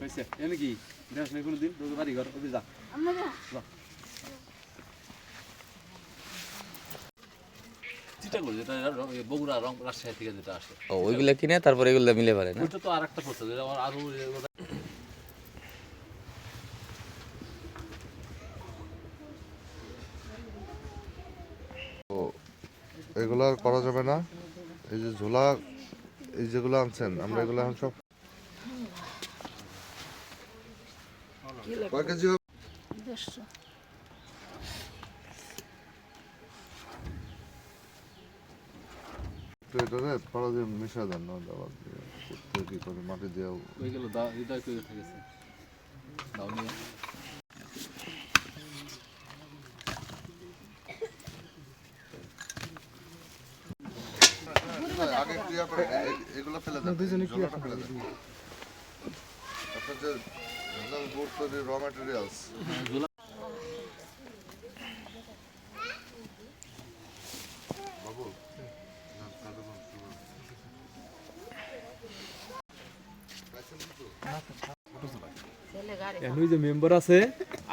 হয়েছে এনে কি দেখ না কোনো দিন তোর বাড়ি ঘর ওই যা যা চিটাগো যেটা বগুড়া রাজশাহী থেকে যেটা আসে ও ওইগুলা কিনে তারপর এগুলা মিলে পারে না ওইটা তো আরেকটা প্রসেস এটা আমার আরো এগুলো আর করা যাবে না। এই যে ঝোলা, এই যেগুলো আনছেন আমরা এগুলো এখন সব কয় কেজি হবে? 150 তো এটারে পড়া দিয়ে মিশা দেন না, আবার করতে কি করে মাটি দিয়ে ওইগুলো দাও এটা কই উঠে গেছে দাও নিয়ে আগে ক্রিয়া করে এগুলো ফেলে দেন, ঝোলাটা ফেলে দেন। আপনার যে ভেজাল গুড় তৈরি র ম্যাটেরিয়ালস বাবু এখন ওই যে মেম্বার আছে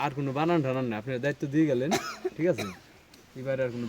আর কোনো বানান টানান না আপনি দায়িত্ব দিয়ে গেলেন ঠিক আছে এবারে আর কোনো